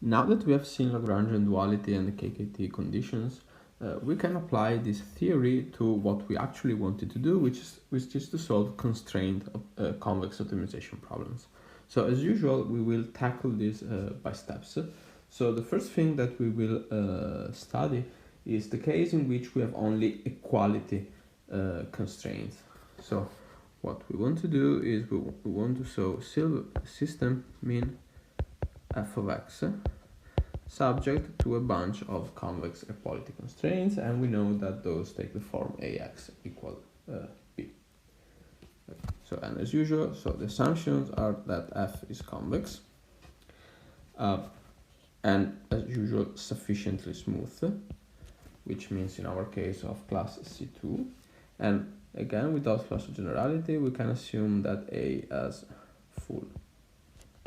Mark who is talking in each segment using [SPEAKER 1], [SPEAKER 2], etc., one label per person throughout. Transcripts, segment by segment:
[SPEAKER 1] Now that we have seen Lagrangian duality and the KKT conditions, we can apply this theory to what we actually wanted to do, which is to solve constrained convex optimization problems. So as usual, we will tackle this by steps. So the first thing that we will study is the case in which we have only equality constraints. So what we want to do is we want to solve system min f of x subject to a bunch of convex equality constraints, and we know that those take the form ax equal b. So, and as usual, so the assumptions are that f is convex, and as usual sufficiently smooth, which means in our case of class C2, and again without loss of generality we can assume that A has full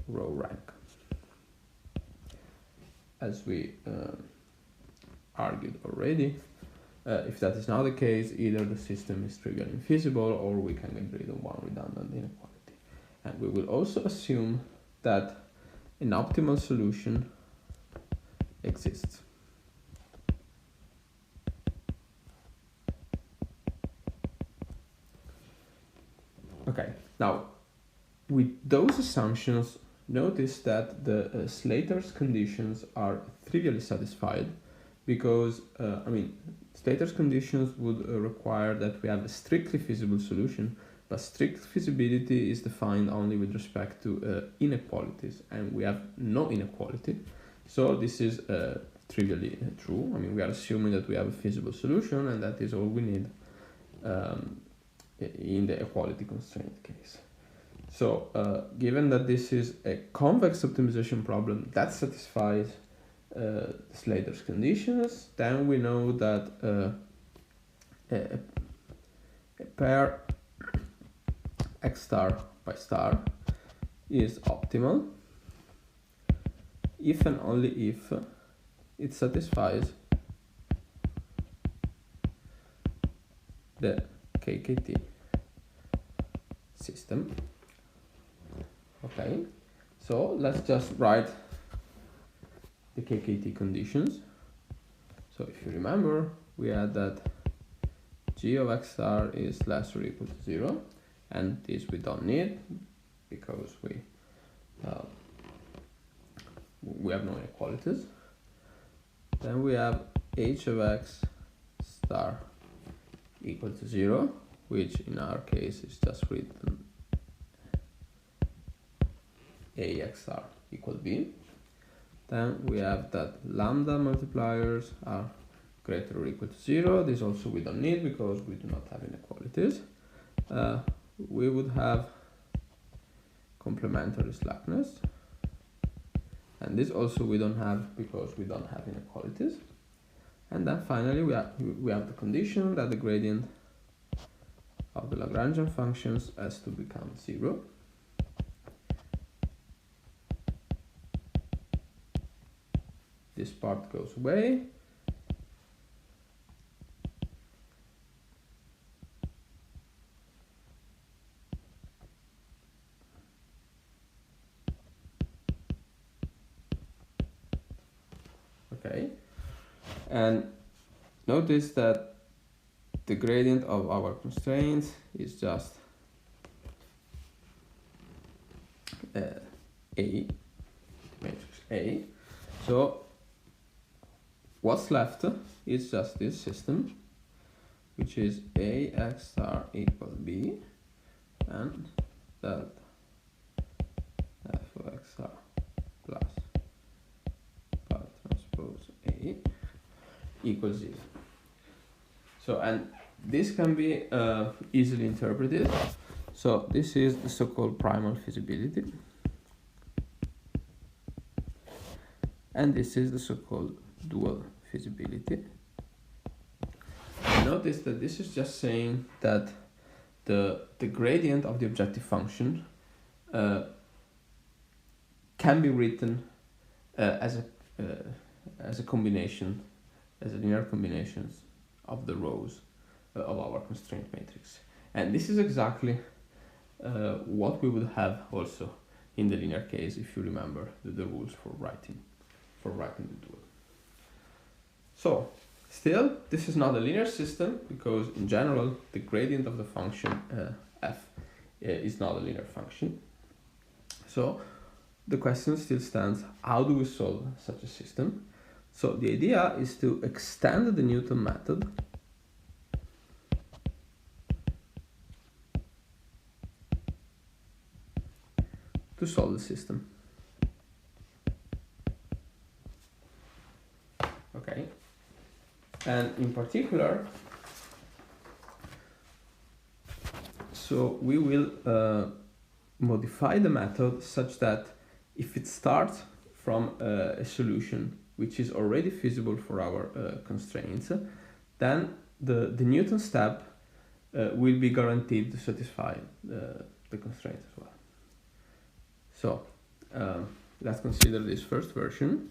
[SPEAKER 1] row rank. As we argued already, if that is not the case, either the system is trivially infeasible or we can get rid of one redundant inequality. And we will also assume that an optimal solution exists. Okay, now with those assumptions, notice that the Slater's conditions are trivially satisfied because, Slater's conditions would require that we have a strictly feasible solution, but strict feasibility is defined only with respect to inequalities, and we have no inequality. So this is trivially true. We are assuming that we have a feasible solution, and that is all we need in the equality constraint case. So given that this is a convex optimization problem that satisfies Slater's conditions, then we know that a pair x star by star is optimal if and only if it satisfies the KKT system. Okay, so let's just write the KKT conditions. So if you remember, we had that g of x star is less or equal to 0, and this we don't need because we have no inequalities. Then we have h of x star equal to 0, which in our case is just written ax star equal b. Then we have that lambda multipliers are greater or equal to 0. This also we don't need because we do not have inequalities. We would have complementary slackness, and this also we don't have because we don't have inequalities. And then finally we have the condition that the gradient of the Lagrangian functions has to become 0. This part goes away. Okay, and notice that the gradient of our constraints is just A, matrix A. So what's left is just this system, which is ax star equal b, and that f of x star plus pi transpose A equals 0. So, and this can be easily interpreted. So this is the so-called primal feasibility, and this is the so-called dual feasibility. Notice that this is just saying that the gradient of the objective function can be written as a combination, as a linear combinations of the rows of our constraint matrix. And this is exactly what we would have also in the linear case, if you remember the rules for writing for writing the dual. So still, this is not a linear system because in general the gradient of the function f is not a linear function. So the question still stands, how do we solve such a system? So the idea is to extend the Newton method to solve the system. Okay, and in particular, so we will modify the method such that if it starts from a solution which is already feasible for our constraints, then the Newton step will be guaranteed to satisfy the constraint as well. So let's consider this first version.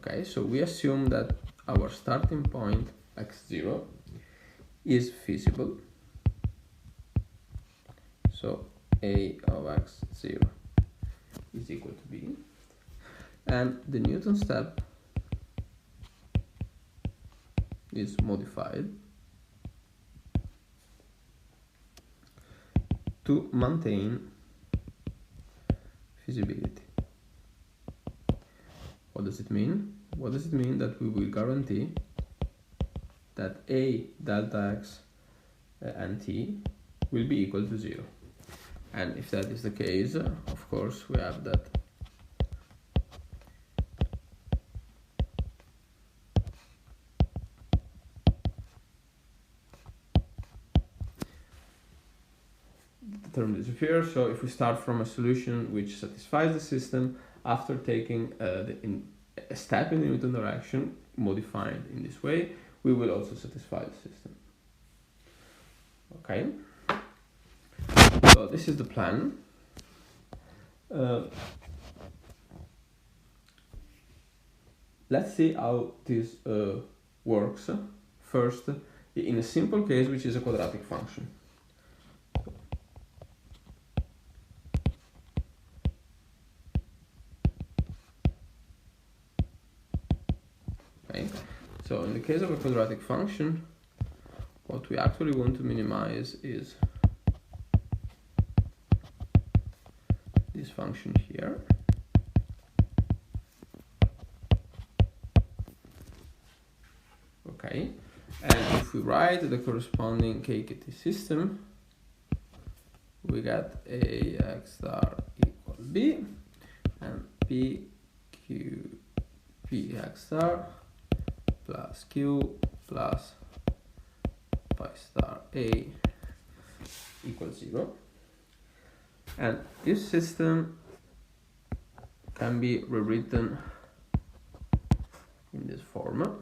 [SPEAKER 1] Okay, so we assume that our starting point x0 is feasible. So a of x0 is equal to b, and the Newton step is modified to maintain feasibility. What does it mean? What does it mean? That we will guarantee that a delta x and t will be equal to 0. And if that is the case, of course, we have that the term disappears. So if we start from a solution which satisfies the system, after taking a step in the Newton direction, modified in this way, we will also satisfy the system. Okay, so this is the plan. Let's see how this works. First, in a simple case, which is a quadratic function. Okay, so in the case of a quadratic function, what we actually want to minimize is this function here. Okay, and if we write the corresponding KKT system, we get a x star equal b, and p q p x star plus q plus pi star a equals 0. And this system can be rewritten in this form.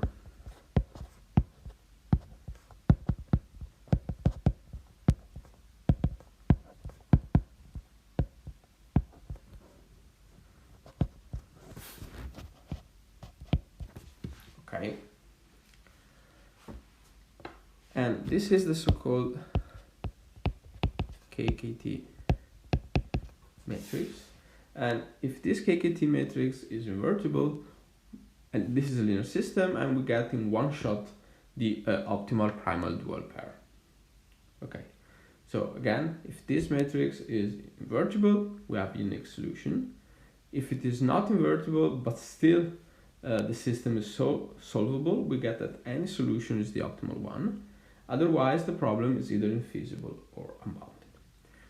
[SPEAKER 1] Okay, and this is the so-called KKT matrix, and if this KKT matrix is invertible, and this is a linear system, and we get in one shot the optimal primal dual pair. Okay, so again, if this matrix is invertible, we have a unique solution. If it is not invertible but still the system is so solvable, we get that any solution is the optimal one. Otherwise, the problem is either infeasible or unbounded.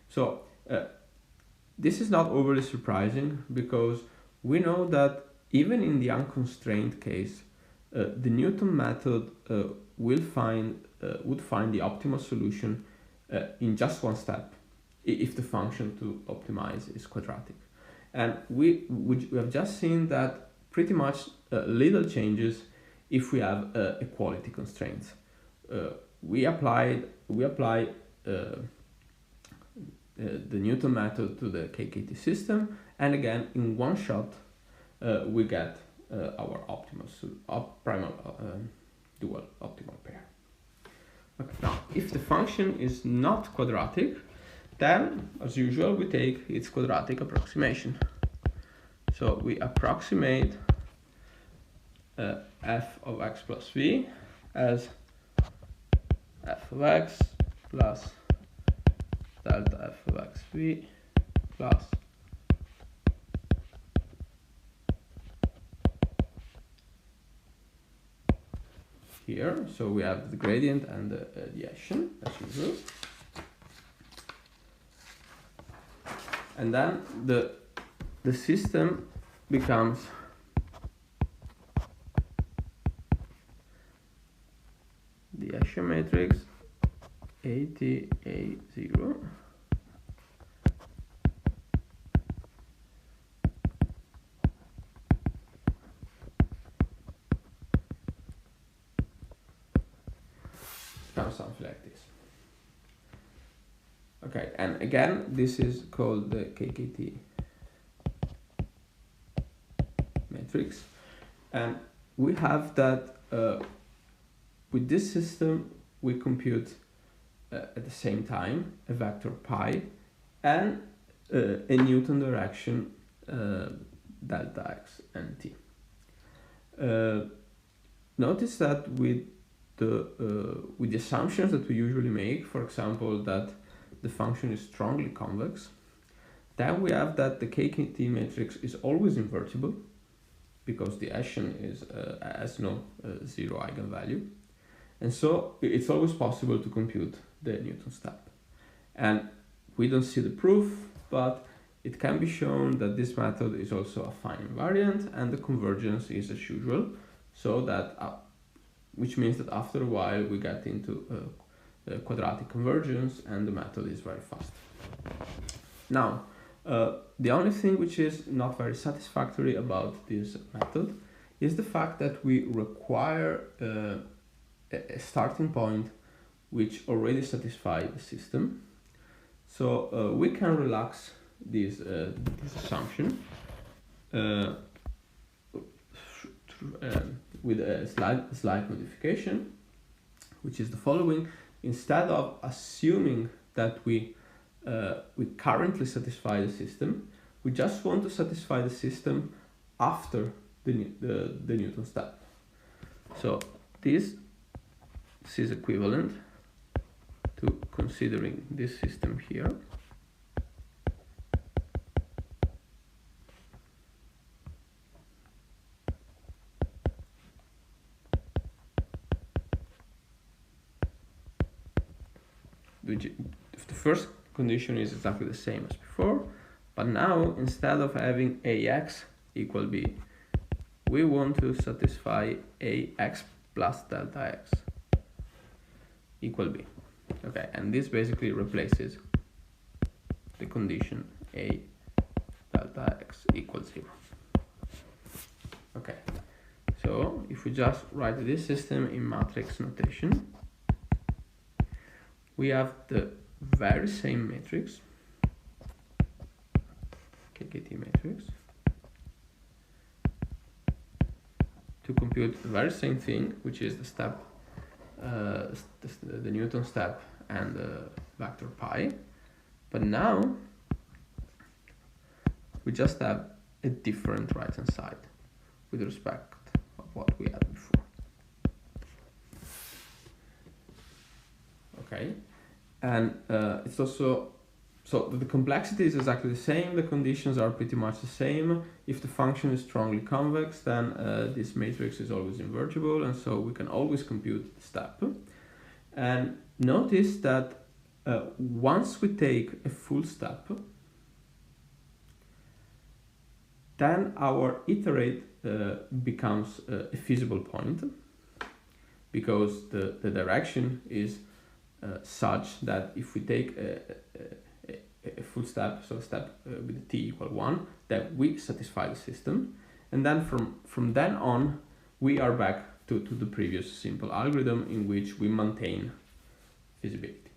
[SPEAKER 1] So this is not overly surprising, because we know that even in the unconstrained case, the Newton method would find the optimal solution in just one step if the function to optimize is quadratic. And we have just seen that pretty much little changes if we have equality constraints. We apply the Newton method to the KKT system, and again in one shot we get our primal dual optimal pair. Okay. Now, if the function is not quadratic, Then, as usual, we take its quadratic approximation. So we approximate f of x plus v as f of x plus delta f of x v plus here. So we have the gradient and the Hessian as usual. And then the system becomes the Hessian matrix ATA0 becomes something like this. Okay, and again, this is called the KKT matrix, and we have that with this system we compute at the same time a vector pi and a Newton direction delta x and t. Notice that with the assumptions that we usually make, for example, that the function is strongly convex, then we have that the KKT matrix is always invertible because the Hessian has no zero eigenvalue, and so it's always possible to compute the Newton step. And we don't see the proof, but it can be shown that this method is also a fine invariant and the convergence is as usual, so that which means that after a while we get into quadratic convergence and the method is very fast. Now, the only thing which is not very satisfactory about this method is the fact that we require a starting point which already satisfies the system. So we can relax this assumption with a slight modification, which is the following. Instead of assuming that we currently satisfy the system, we just want to satisfy the system after the Newton step. So this is equivalent to considering this system here. The first condition is exactly the same as before, but now instead of having ax equal b, we want to satisfy ax plus delta x equal b. Okay, and this basically replaces the condition a delta x equals 0. Okay, so if we just write this system in matrix notation, we have the very same matrix, KKT matrix, to compute the very same thing, which is the step, the Newton step and the vector pi. But now we just have a different right hand side with respect of what we had before. Okay. And it's also, so the complexity is exactly the same, the conditions are pretty much the same. If the function is strongly convex, then this matrix is always invertible, and so we can always compute the step. And notice that once we take a full step, then our iterate becomes a feasible point, because the direction is such that if we take a full step, so a step with t equal 1, that we satisfy the system, and then from then on we are back to the previous simple algorithm in which we maintain feasibility.